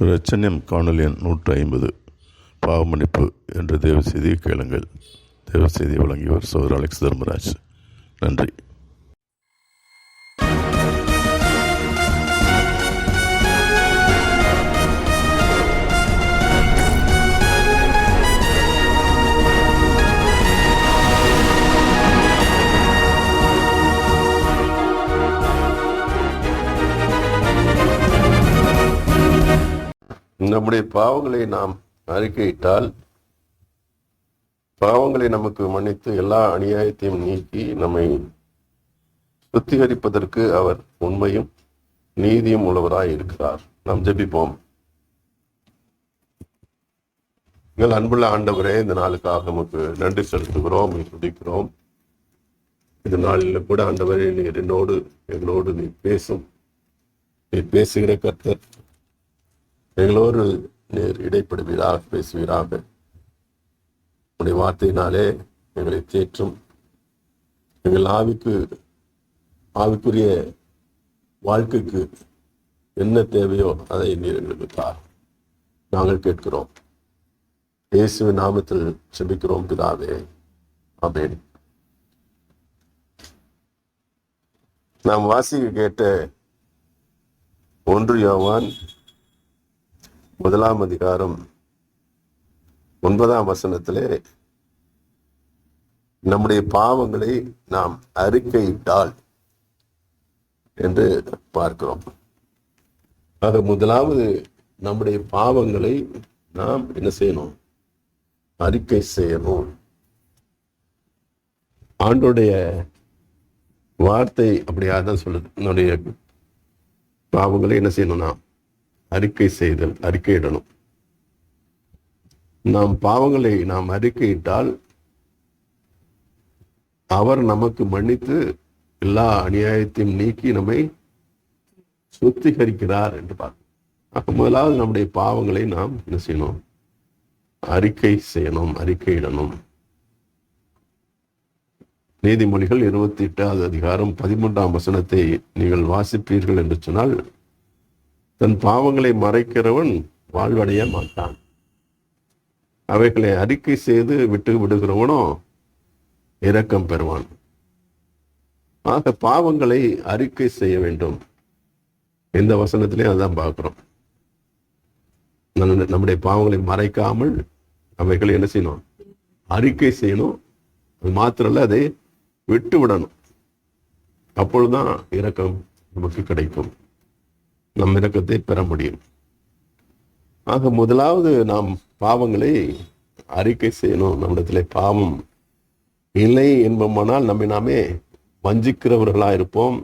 இரட்சண்யம் காணொலி எண் 150 பாவமன்னிப்பு என்ற தேவ செய்தியை கேளுங்கள். தேவ செய்தியை வழங்கியவர் சகோதரர் அலெக்ஸ் தர்மராஜ். நன்றி. நம்முடைய பாவங்களை நாம் அறிக்கையிட்டால் பாவங்களை நமக்கு மன்னித்து எல்லா அநியாயத்தையும் நீக்கி நம்மை சுத்திகரிப்பதற்கு அவர் உண்மையும் நீதியும் உள்ளவராய் இருக்கிறார். நாம் ஜெபிப்போம். எங்கள் அன்புள்ள ஆண்டவரே, இந்த நாளுக்காக நமக்கு நன்றி செலுத்துகிறோம், துதிக்கிறோம். இந்த நாளில் கூட ஆண்டவரே, நீர் எங்களோடு நீ பேசும். நீ பேசுகிற கர்த்தர், எங்களோடு நீர் இடைப்படுவீராக, பேசுவீராக. உடைய வார்த்தையினாலே எங்களை தேற்றும். எங்கள் ஆவிக்குரிய வாழ்க்கைக்கு என்ன தேவையோ அதை நீர் எங்களுக்கு தார். நாங்கள் கேட்கிறோம். இயேசுவின் நாமத்தில் ஜெபிக்கிறோம் பிதாவே, ஆமென். நாம் வாசிக்க கேட்ட 1 யோவான் 1 அதிகாரம் 9 வசனத்திலே நம்முடைய பாவங்களை நாம் அறிக்கையிட்டால் என்று பார்க்கிறோம். ஆக முதலாவது நம்முடைய பாவங்களை நாம் என்ன செய்யணும்? அறிக்கை செய்யணும். ஆண்டோடைய வார்த்தை அப்படியாதான் சொல்லுது. நம்முடைய பாவங்களை என்ன செய்யணும்? நாம் அறிக்கை செய்தல், அறிக்கையிடணும். நாம் பாவங்களை நாம் அறிக்கையிட்டால் அவர் நமக்கு மன்னித்து எல்லா அநியாயத்தையும் நீக்கி நம்மை சுத்திகரிக்கிறார் என்று பார்க்கணும். முதலாவது நம்முடைய பாவங்களை நாம் என்ன செய்யணும்? அறிக்கை செய்யணும், அறிக்கையிடணும். நீதிமொழிகள் 28 அதிகாரம் 13 வசனத்தை நீங்கள் வாசிப்பீர்கள் என்று சொன்னால், தன் பாவங்களை மறைக்கிறவன் வாழ்வடைய மாட்டான், அவைகளை அறிக்கை செய்து விட்டு விடுகிறவனோ இரக்கம் பெறுவான். ஆக பாவங்களை அறிக்கை செய்ய வேண்டும். இந்த வசனத்திலே அதான் பார்க்கிறோம். நம்முடைய பாவங்களை மறைக்காமல் அவைகளை என்ன செய்யணும்? அறிக்கை செய்யணும். அது மாத்திரல்ல, அதை விட்டு விடணும். அப்பொழுதுதான் இரக்கம் நமக்கு கிடைக்கும், நம் இரக்கத்தை பெற முடியும். ஆக முதலாவது நாம் பாவங்களை அறிக்கை செய்யணும். நம்மிடத்திலே பாவம் இல்லை என்போமானால் நம்மை நாமே வஞ்சிக்கிறவர்களாக இருப்போம்.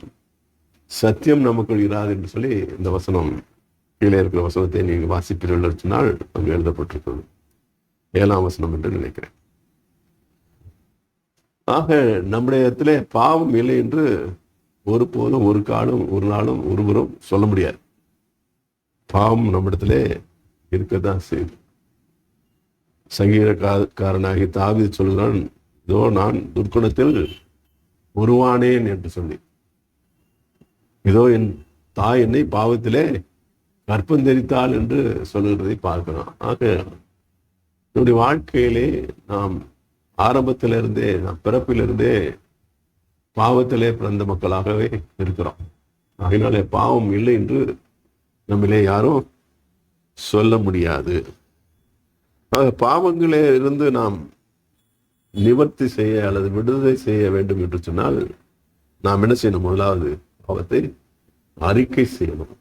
சத்தியம் நமக்குள் இராது என்று சொல்லி இந்த வசனம், கீழே இருக்கிற வசனத்தை நீங்கள் வாசிப்பீர்கள் சொன்னால் அங்கு எழுதப்பட்டிருக்கிறது 7ஆம் வசனம் என்று நினைக்கிறேன். ஆக நம்முடைய இடத்துல பாவம் இல்லை என்று ஒருபோதும், ஒரு காலம், ஒரு நாளும் ஒருவரும் சொல்ல முடியாது. பாவம் நம்மிடத்துல இருக்கத்தான் செய்யுது. சங்கீதக்காரனாகி தாவீது சொல்கிறான், இதோ நான் துர்க்குணத்தில் உருவானேன் என்று சொல்லி, இதோ என் தாய் என்னை பாவத்திலே கற்பந்தரித்தாள் என்று சொல்லுகிறதை பார்க்கிறோம். ஆக நம்முடைய வாழ்க்கையிலே நாம் ஆரம்பத்திலிருந்தே, நாம் பிறப்பிலிருந்தே பாவத்திலே பிறந்த மக்களாகவே இருக்கிறோம். அதனாலே பாவம் இல்லை என்று நம்மளே யாரும் சொல்ல முடியாது. பாவங்களே இருந்து நாம் நிவர்த்தி செய்ய அல்லது விடுதலை செய்ய வேண்டும் என்று சொன்னால் நாம் என்ன செய்யணும்? முதலாவது பாவத்தை அறிக்கை செய்யணும்.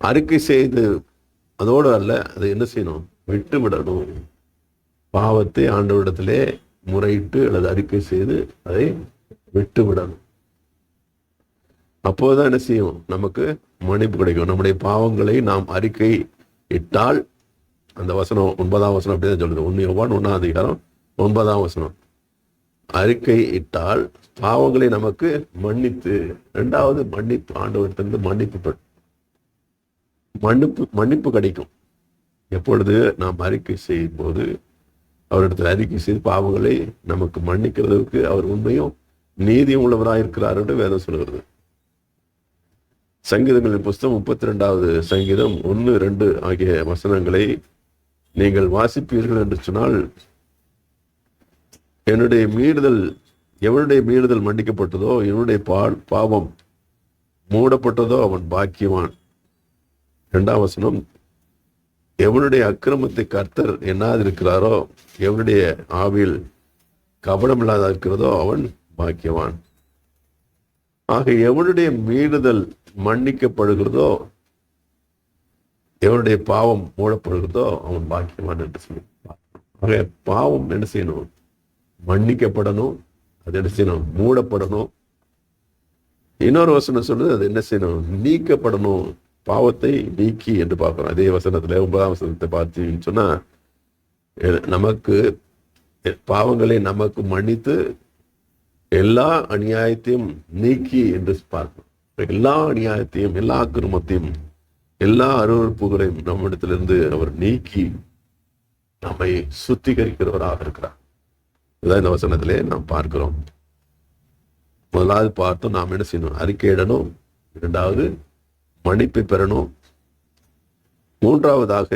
அறிக்கை செய்து அதோடு அல்ல, அதை என்ன செய்யணும்? விட்டு விடணும். பாவத்தை ஆண்டவரிடத்திலே முறையிட்டு அல்லது அறிக்கை செய்து அதை விட்டு விடணும். அப்போதுதான் என்ன செய்யும்? நமக்கு மன்னிப்பு கிடைக்கும். நம்முடைய பாவங்களை நாம் அறிக்கை இட்டால், அந்த வசனம் 9ஆம் வசனம் அப்படிதான் சொல்லுது. 1 யோவான் 1 அதிகாரம் 9ஆம் வசனம். அறிக்கை இட்டால் பாவங்களை நமக்கு மன்னித்து, 2வது மன்னிப்பு, ஆண்டவரிடத்திலிருந்து மன்னிப்பு கிடைக்கும். எப்பொழுது நாம் அறிக்கை செய்யும் போது, அவரிடத்தில் அறிக்கை செய்து பாவங்களை நமக்கு மன்னிக்கிறதுக்கு அவர் உண்மையும் நீதியும் உள்ளவராக இருக்கிறார் என்று வேதம் சொல்கிறது. சங்கீதங்களின் புஸ்தகம் 32வது சங்கீதம் 1, 2 ஆகிய வசனங்களை நீங்கள் வாசிப்பீர்கள் என்று சொன்னால், என்னுடைய மீறுதல் எவனுடைய மீறுதல் மன்னிக்கப்பட்டதோ, என்னுடைய பாவம் மூடப்பட்டதோ அவன் பாக்கியவான். 2ஆம் வசனம், எவனுடைய அக்கிரமத்தை கர்த்தர் எண்ணாதிருக்கிறாரோ, எவனுடைய ஆவியில் கபடம் இல்லாத இருக்கிறதோ அவன் பாக்கியவான். ஆக எவனுடைய மீறுதல் மன்னிக்கப்படுகிறதோ, எவனுடைய பாவம் மூடப்படுகிறதோ அவன் பாக்கியவான் என்று சொல்லி. ஆக பாவம் என்ன செய்யணும்? மன்னிக்கப்படணும். அது என்ன செய்யணும்? மூடப்படணும். இன்னொரு வசனம் சொல்றது, அது என்ன செய்யணும்? நீக்கப்படணும். பாவத்தை நீக்கி என்று பார்க்கிறோம். அதே வசனத்துல 9ஆம் வசனத்தை பார்த்தீங்கன்னு சொன்னா, நமக்கு பாவங்களை நமக்கு மன்னித்து எல்லா அநியாயத்தையும் நீக்கி என்று பார்க்கிறோம். எல்லா அநியாயத்தையும், எல்லா அக்கிரமத்தையும், எல்லா அருவருப்புகளையும் நம்மிடத்திலிருந்து அவர் நீக்கி நம்மை சுத்திகரிக்கிறவராக இருக்கிறார். இதான் இந்த வசனத்திலே நாம் பார்க்கிறோம். முதலாவது பார்த்தோம், நாம் என்ன செய்யணும்? அறிக்கையிடணும். 2வது மன்னிப்பை பெறணும். 3வதாக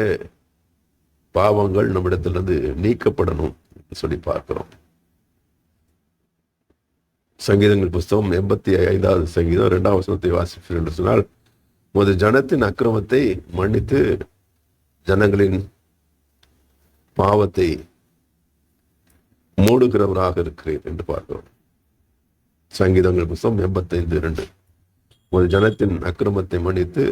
பாவங்கள் நம்மிடத்திலிருந்து நீக்கப்படணும் என்று சொல்லி பார்க்கிறோம். சங்கீதங்கள் புஸ்தகம் 85வது சங்கீதம் 2ஆம் வசனத்தை வாசிப்பீர்கள் என்று சொன்னால், உமது ஜனத்தின் அக்கிரமத்தை மன்னித்து ஜனங்களின் பாவத்தை மூடுகிறவராக இருக்கிறேன் என்று பார்க்கிறோம். சங்கீதங்கள் புஸ்தகம் 85:2, உமது ஜனத்தின் அக்கிரமத்தை மன்னித்து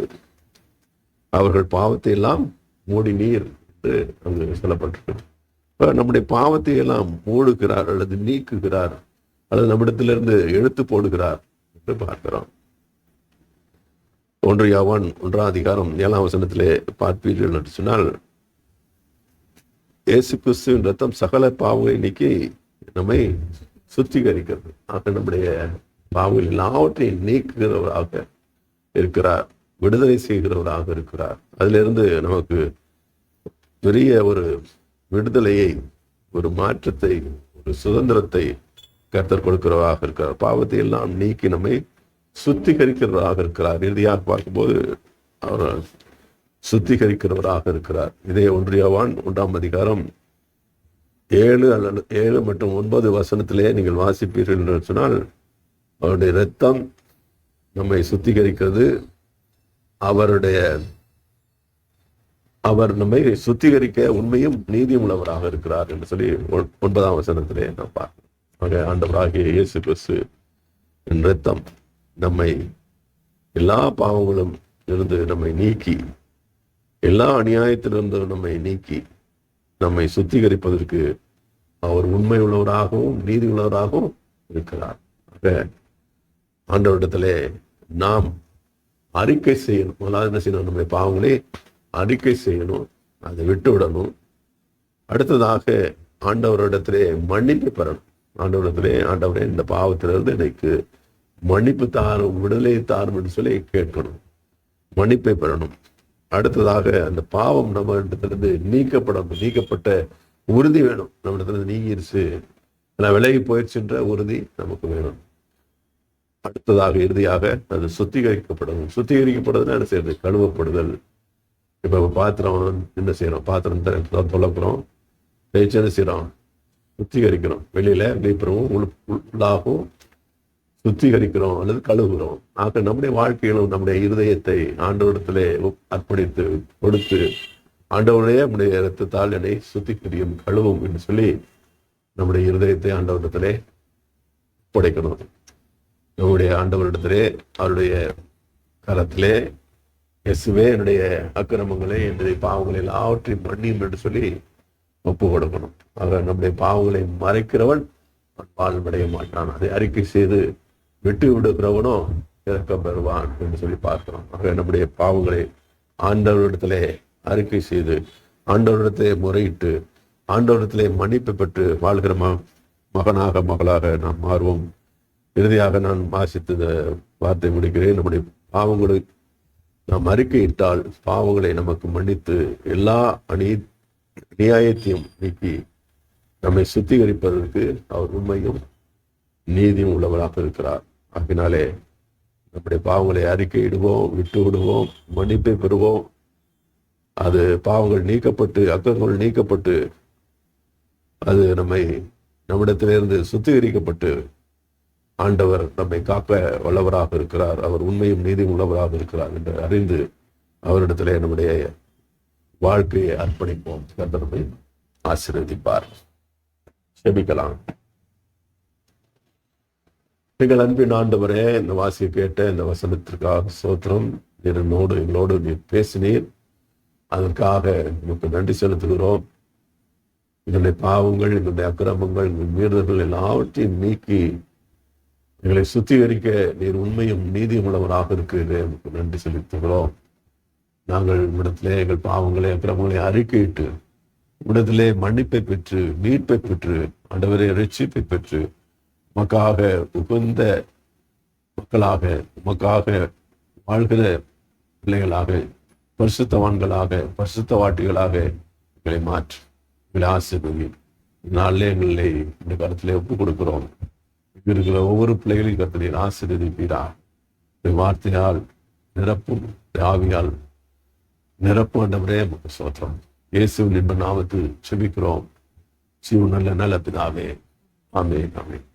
அவர்கள் பாவத்தை எல்லாம் மூடி நீர் என்று அங்கு சொல்லப்பட்டிருக்கிறது. நம்முடைய பாவத்தை எல்லாம் மூடுகிறார் அல்லது நீக்குகிறார் அல்லது நம்மிடத்திலிருந்து எடுத்து போடுகிறார் என்று பார்க்கிறோம். 1 யோவான் 1ஆம் அதிகாரம் 7ஆம் வசனத்திலே பார்ப்பீர்கள் என்று சொன்னால், இயேசு கிறிஸ்துவின் ரத்தம் சகல பாவங்களை நீக்கி நம்மை சுத்திகரிக்கிறது. ஆக நம்முடைய பாவங்கள் எல்லாவற்றையும் நீக்குகிறவராக இருக்கிறார், விடுதலை செய்கிறவராக இருக்கிறார். அதிலிருந்து நமக்கு பெரிய ஒரு விடுதலையை, ஒரு மாற்றத்தை, ஒரு சுதந்திரத்தை கர்த்தர் கொடுக்கிறவராக இருக்கிறார். பாவத்தை எல்லாம் நீக்கி நம்மை சுத்திகரிக்கிறவராக இருக்கிறார். இறுதியாக பார்க்கும்போது அவர் சுத்திகரிக்கிறவராக இருக்கிறார். இதே 1 யோவான் 1ஆம் அதிகாரம் 7 மற்றும் 9 வசனத்திலே நீங்கள் வாசிப்பீர்கள் என்று சொன்னால், அவருடைய இரத்தம் நம்மை சுத்திகரிக்கிறது. அவர் நம்மை சுத்திகரிக்க உண்மையும் நீதியும் உள்ளவராக இருக்கிறார் என்று சொல்லி 9ஆம் வசனத்திலே நாம் பார்க்கிறோம். ஆக ஆண்டவராகிய இயேசு கிறிஸ்து இரத்தம் நம்மை எல்லா பாவங்களும் இருந்து நம்மை நீக்கி, எல்லா அநியாயத்திலிருந்து நம்மை நீக்கி, நம்மை சுத்திகரிப்பதற்கு அவர் உண்மை உள்ளவராகவும் நீதி உள்ளவராகவும் இருக்கிறார். ஆக ஆண்டவரிடத்திலே நாம் அறிக்கை செய்யணும். முதலாவது என்ன செய்யணும்? நம்முடைய பாவங்களை அறிக்கை செய்யணும், அதை விட்டு விடணும். அடுத்ததாக ஆண்டவரிடத்திலே மன்னிப்பு பெறணும். ஆண்டவரிடத்திலே, ஆண்டவரே இந்த பாவத்திலிருந்து எனக்கு மன்னிப்பு தாரும், விடுதலை தாரும் என்று சொல்லி கேட்கணும், மன்னிப்பை பெறணும். அடுத்ததாக அந்த பாவம் நம்ம இடத்திலிருந்து நீக்கப்படணும். நீக்கப்பட்ட உறுதி வேணும். நம்ம இடத்துல நீங்கிருச்சு, நான் விலகி போயிடுச்சுன்ற உறுதி நமக்கு வேணும். அடுத்ததாக இறுதியாக அது சுத்திகரிக்கப்படணும். சுத்திகரிக்கப்படுதுன்னா என்ன செய்யறது? கழுவப்படுதல். இப்ப பாத்திரம் என்ன செய்யறோம்? பாத்திரம் தொலைக்கிறோம், தேய்ச்சி என்ன செய்யறோம்? சுத்திகரிக்கிறோம். வெளியில வெளிப்புறமும் உள்ளாகவும் சுத்திகரிக்கிறோம் அல்லது கழுவுகிறோம். ஆக நம்முடைய வாழ்க்கையிலும் நம்முடைய இருதயத்தை ஆண்டவரிடத்திலே அர்ப்பணித்து கொடுத்து, ஆண்டவருடைய நம்முடைய இரத்தத்தால் என்னை சுத்திகரியும் கழுவும் என்று சொல்லி நம்முடைய இருதயத்தை ஆண்டவரிடத்திலே ஒப்படைக்கணும். நம்முடைய ஆண்டவரிடத்திலே, அவருடைய கரத்திலே, இயேசுவே என்னுடைய அக்கிரமங்களை, என்னுடைய பாவங்களை எல்லாவற்றையும் மன்னியும் என்று சொல்லி ஒப்பு கொடுக்கணும். ஆக நம்முடைய பாவங்களை மறைக்கிறவன் வாழ்வடைய மாட்டான், அதை அறிக்கை செய்து விட்டு விடுகிறவனோ இறக்கம் பெறுவான் என்று சொல்லி பார்க்கிறோம். ஆக நம்முடைய பாவங்களை ஆண்டவரிடத்திலே அறிக்கை செய்து, ஆண்டவரிடத்திலே முறையிட்டு, ஆண்டவரிடத்திலே மன்னிப்பு பெற்று வாழ்கிற மகனாக மகளாக நாம் மாறுவோம். இறுதியாக நான் வாசித்த வார்த்தை முடிக்கிறேன். நம்முடைய பாவங்களை நாம் அறிக்கையிட்டால் பாவங்களை நமக்கு மன்னித்து எல்லா அநியாயத்தையும் நீக்கி நம்மை சுத்திகரிப்பதற்கு அவர் உண்மையும் நீதியும் உள்ளவராக இருக்கிறார். ஆகினாலே நம்முடைய பாவங்களை அறிக்கையிடுவோம், விட்டு விடுவோம், மன்னிப்பை பெறுவோம். அது பாவங்கள் நீக்கப்பட்டு, அக்கங்கள் நீக்கப்பட்டு, அது நம்மிடத்திலிருந்து சுத்திகரிக்கப்பட்டு, ஆண்டவர் நம்மை காக்க வல்லவராக இருக்கிறார், அவர் உண்மையும் நீதியும் உள்ளவராக இருக்கிறார் என்று அறிந்து அவரிடத்திலே நம்முடைய வாழ்க்கையை அர்ப்பணிப்போம். கர்த்தர் நம்மை ஆசீர்வதிப்பார். செபிக்கலாம். எங்கள் அன்பின் ஆண்டவரே, இந்த வாசியை கேட்ட இந்த வசனத்திற்காக ஸ்தோத்திரம். எங்களோடு நீர் பேசினீர், அதற்காக நமக்கு நன்றி செலுத்துகிறோம். எங்களுடைய பாவங்கள், எங்களுடைய அக்கிரமங்கள், எங்கள் மீறுதல்கள் எல்லாவற்றையும் நீக்கி எங்களை சுத்திகரிக்க நீர் உண்மையும் நீதியும் உள்ளவராக இருக்கிறீர்கள். நமக்கு நன்றி செலுத்துகிறோம். நாங்கள் இடத்திலே எங்கள் பாவங்களை, அக்கிரமங்களை அறிக்கையிட்டு இடத்திலே மன்னிப்பை பெற்று, மீட்பை பெற்று, ஆண்டவரே ரட்சிப்பை பெற்று, உமக்காக உகந்த மக்களாக, உமக்காக வாழ்கிற பிள்ளைகளாக, பரிசுத்தவான்களாக, பரிசுத்தவாட்டிகளாக எங்களை மாற்று, எங்களை ஆசீர்வதி. நாளிலே எங்களை இந்த கருத்திலே ஒப்புக் கொடுக்கிறோம். இருக்கிற ஒவ்வொரு பிள்ளைகளையும் கர்த்தர் ஆசீர்வதிப்பீரா. வார்த்தையால் நிரப்பும், ஆவியால் நிரப்பும். ஆண்டவரே உமக்கு ஸ்தோத்திரம். இயேசுவின் இன்ப நாமத்தில் செபிக்கிறோம். ஜீவனுள்ள நல்ல பிதாவே. ஆமென், ஆமென்.